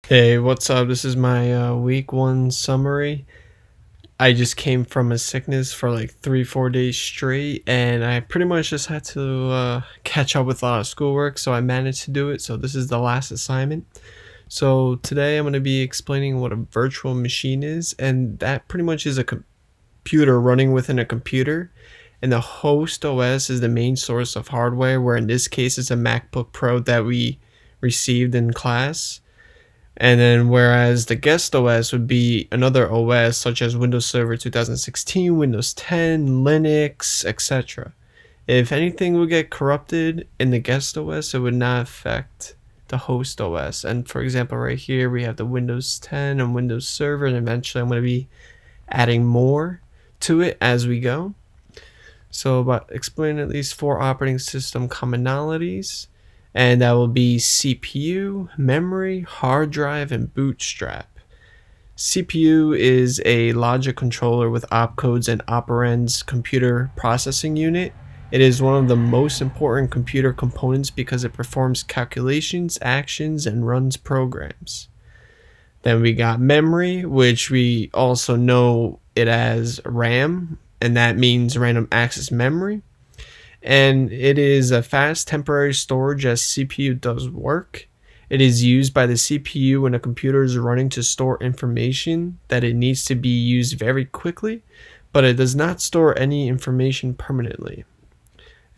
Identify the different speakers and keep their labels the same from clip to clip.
Speaker 1: Hey, what's up? This is my week one summary. I just came from a sickness for like 3, 4 days straight, and I pretty much just had to catch up with a lot of schoolwork, so I managed to do it. So, this is the last assignment. So, today I'm going to be explaining what a virtual machine is, and that pretty much is a computer running within a computer. And the host OS is the main source of hardware, where in this case it's a MacBook Pro that we received in class. And then whereas the guest OS would be another OS such as Windows Server 2016, Windows 10, Linux, etc. If anything would get corrupted in the guest OS, it would not affect the host OS. And for example, right here we have the Windows 10 and Windows Server, and eventually I'm going to be adding more to it as we go. So about explaining at least 4 operating system commonalities, and that will be CPU, memory, hard drive, and bootstrap. CPU is a logic controller with opcodes and operands computer processing unit. It is one of the most important computer components because it performs calculations, actions, and runs programs. Then we got memory, which we also know it as RAM, and that means random access memory. And it is a fast temporary storage as CPU does work. It is used by the CPU when a computer is running to store information that it needs to be used very quickly, but it does not store any information permanently.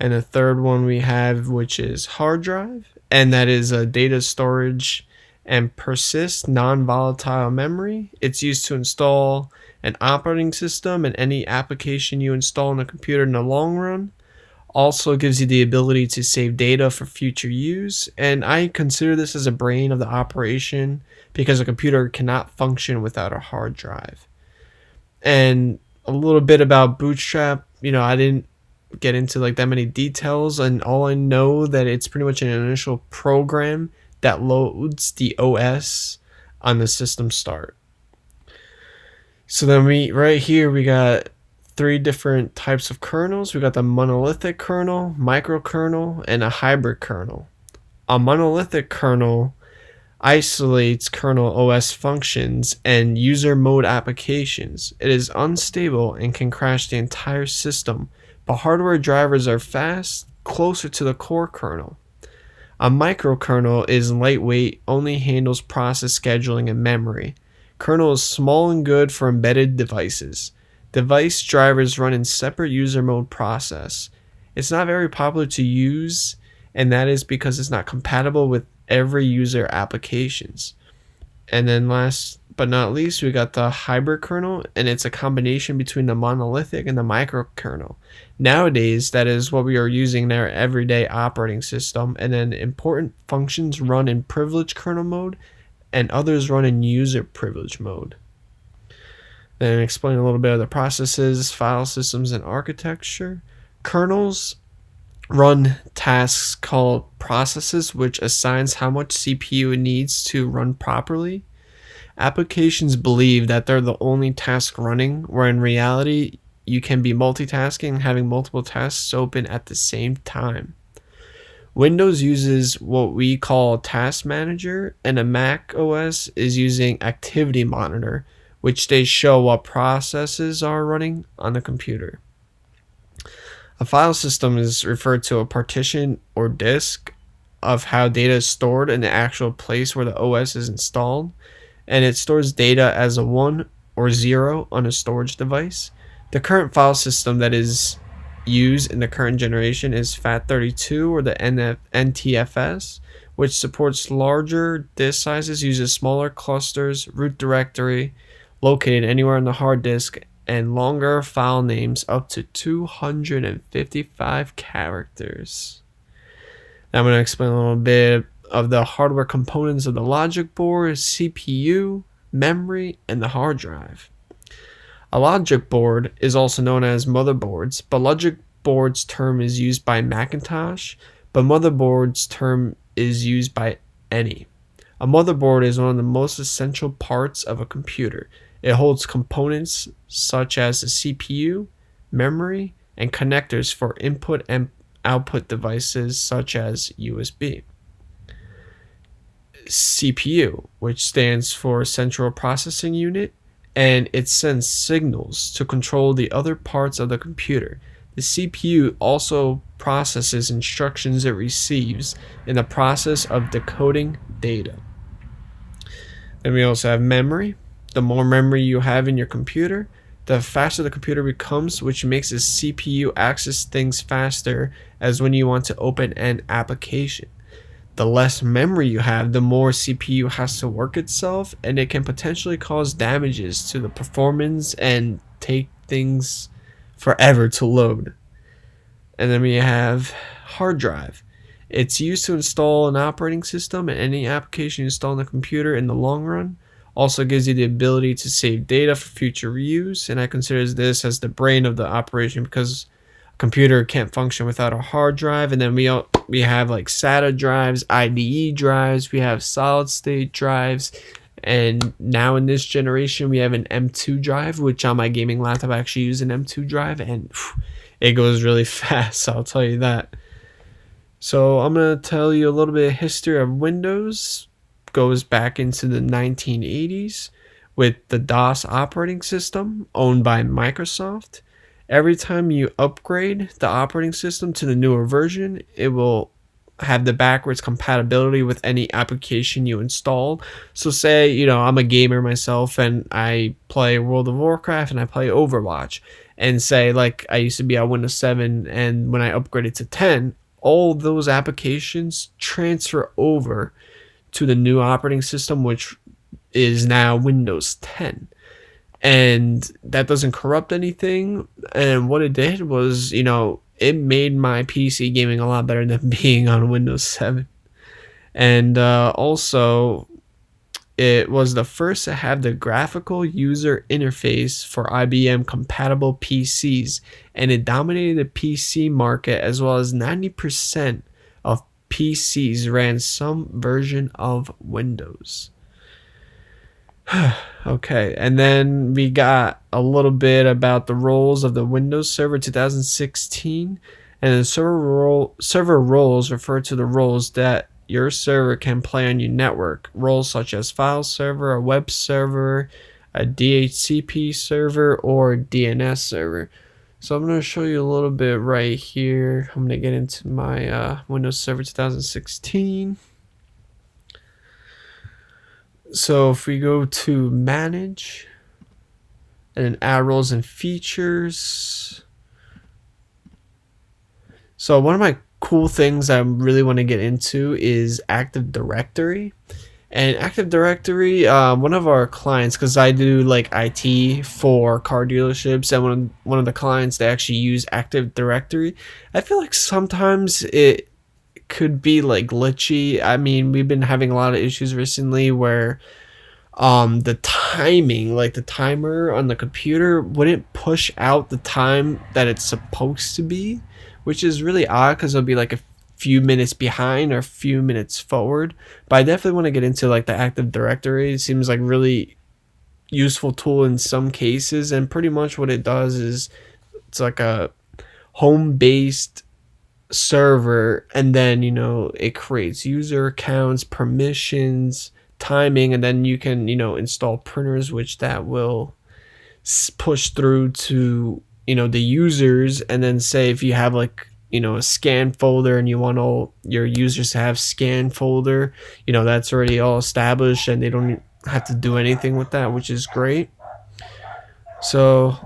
Speaker 1: And the third one we have, which is hard drive, and that is a data storage and persist non-volatile memory. It's used to install an operating system and any application you install on a computer in the long run. Also gives you the ability to save data for future use, and I consider this as a brain of the operation because a computer cannot function without a hard drive. And a little bit about Bootstrap, I didn't get into like that many details, and all I know that it's pretty much an initial program that loads the OS on the system start. So then right here we got 3 different types of kernels. We got the monolithic kernel, microkernel, and a hybrid kernel. A monolithic kernel isolates kernel OS functions and user mode applications. It is unstable and can crash the entire system, but hardware drivers are fast, closer to the core kernel. A microkernel is lightweight, only handles process scheduling and memory. Kernel is small and good for embedded devices. Device drivers run in separate user mode process. It's not very popular to use, and that is because it's not compatible with every user applications. And then last but not least, we got the hybrid kernel, and it's a combination between the monolithic and the microkernel. Nowadays, that is what we are using in our everyday operating system, and then important functions run in privileged kernel mode, and others run in user privilege mode. Then explain a little bit of the processes, file systems, and architecture. Kernels run tasks called processes, which assigns how much CPU it needs to run properly. Applications believe that they're the only task running, where in reality, you can be multitasking and having multiple tasks open at the same time. Windows uses what we call Task Manager, and a Mac OS is using Activity Monitor, which they show what processes are running on the computer. A file system is referred to a partition or disk of how data is stored in the actual place where the OS is installed, and it stores data as a 1 or 0 on a storage device. The current file system that is used in the current generation is FAT32 or the NTFS, which supports larger disk sizes, uses smaller clusters, root directory located anywhere on the hard disk, and longer file names up to 255 characters. Now I'm going to explain a little bit of the hardware components of the logic board, CPU, memory, and the hard drive. A logic board is also known as motherboards, but logic boards term is used by Macintosh, but motherboards term is used by any. A motherboard is one of the most essential parts of a computer. It holds components such as the CPU, memory, and connectors for input and output devices such as USB. CPU, which stands for Central Processing Unit, and it sends signals to control the other parts of the computer. The CPU also processes instructions it receives in the process of decoding data. Then we also have memory. The more memory you have in your computer, the faster the computer becomes, which makes the CPU access things faster as when you want to open an application. The less memory you have, the more CPU has to work itself, and it can potentially cause damages to the performance and take things forever to load. And then we have hard drive. It's used to install an operating system and any application you install on the computer in the long run. Also gives you the ability to save data for future reuse, and I consider this as the brain of the operation because computer can't function without a hard drive. And then we have like SATA drives, IDE drives, we have solid state drives, and now in this generation we have an M2 drive, which on my gaming laptop I actually use an M2 drive, and it goes really fast, I'll tell you that. So I'm going to tell you a little bit of history of Windows. Goes back into the 1980s with the DOS operating system owned by Microsoft. Every time you upgrade the operating system to the newer version, it will have the backwards compatibility with any application you installed. So say, I'm a gamer myself and I play World of Warcraft and I play Overwatch, and say like I used to be on Windows 7, and when I upgraded to 10, all those applications transfer over to the new operating system, which is now Windows 10. And that doesn't corrupt anything. And what it did was, it made my PC gaming a lot better than being on Windows 7. And also, it was the first to have the graphical user interface for IBM compatible PCs, and it dominated the PC market, as well as 90% of PCs ran some version of Windows. Okay, and then we got a little bit about the roles of the Windows Server 2016, and the server roles refer to the roles that your server can play on your network. Roles such as file server, a web server, a DHCP server, or DNS server. So I'm going to show you a little bit right here. I'm going to get into my Windows Server 2016. So if we go to manage and then add roles and features. So one of my cool things I really want to get into is Active Directory. And Active Directory, one of our clients, because I do like IT for car dealerships, and one of the clients, they actually use Active Directory. I feel like sometimes it could be like glitchy. I mean, we've been having a lot of issues recently where the timing, like the timer on the computer, wouldn't push out the time that it's supposed to be, which is really odd because it'll be like a few minutes behind or a few minutes forward. But I definitely want to get into like the Active Directory. It seems like really useful tool in some cases, and pretty much what it does is it's like a home-based server, and then it creates user accounts, permissions, timing, and then you can install printers, which that will push through to the users. And then say if you have like a scan folder and you want all your users to have scan folder, that's already all established and they don't have to do anything with that, which is great. So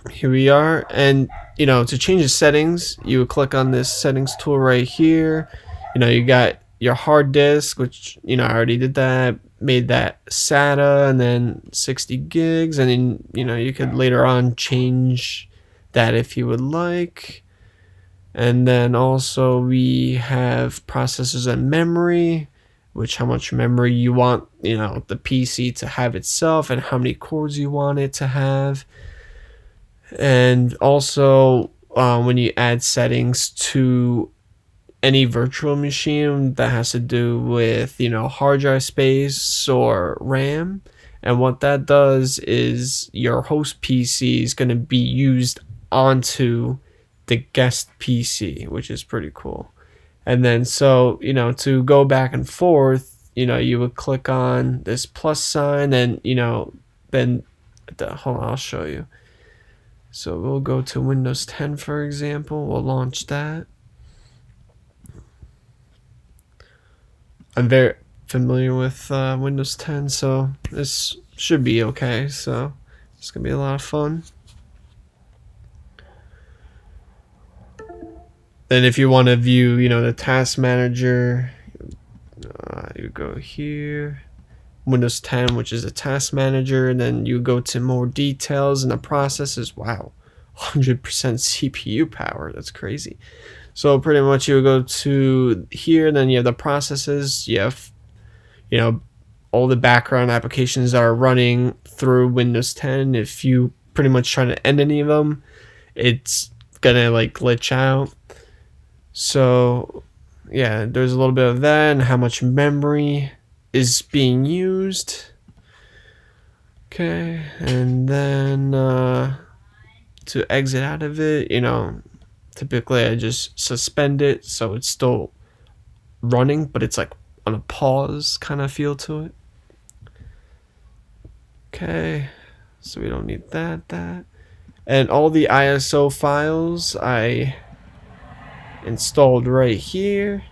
Speaker 1: here we are, and to change the settings, you would click on this settings tool right here. You got your hard disk, which I already did that, made that SATA, and then 60 gigs, and then you could later on change that if you would like. And then also we have processors and memory, which how much memory you want the PC to have itself, and how many cores you want it to have. And also when you add settings to any virtual machine that has to do with hard drive space or RAM, and what that does is your host PC is going to be used onto the guest PC, which is pretty cool. And then so to go back and forth, you would click on this plus sign, and then hold on, I'll show you. So we'll go to Windows 10, for example. We'll launch that. I'm very familiar with Windows 10, so this should be okay. So it's gonna be a lot of fun. Then if you want to view, the task manager, you go here, Windows 10, which is a task manager, and then you go to more details, and the processes. Wow, 100% CPU power. That's crazy. So pretty much you would go to here, then you have the processes. You have, all the background applications that are running through Windows 10. If you pretty much try to end any of them, it's gonna like glitch out. So yeah, there's a little bit of that and how much memory is being used. Okay, and then to exit out of it, typically I just suspend it so it's still running, but it's like on a pause kind of feel to it. Okay, so we don't need that. And all the ISO files I installed right here.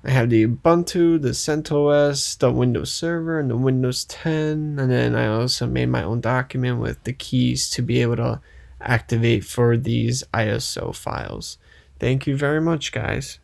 Speaker 1: I have the Ubuntu, the CentOS, the Windows Server, and the Windows 10. And then I also made my own document with the keys to be able to activate for these ISO files. Thank you very much, guys.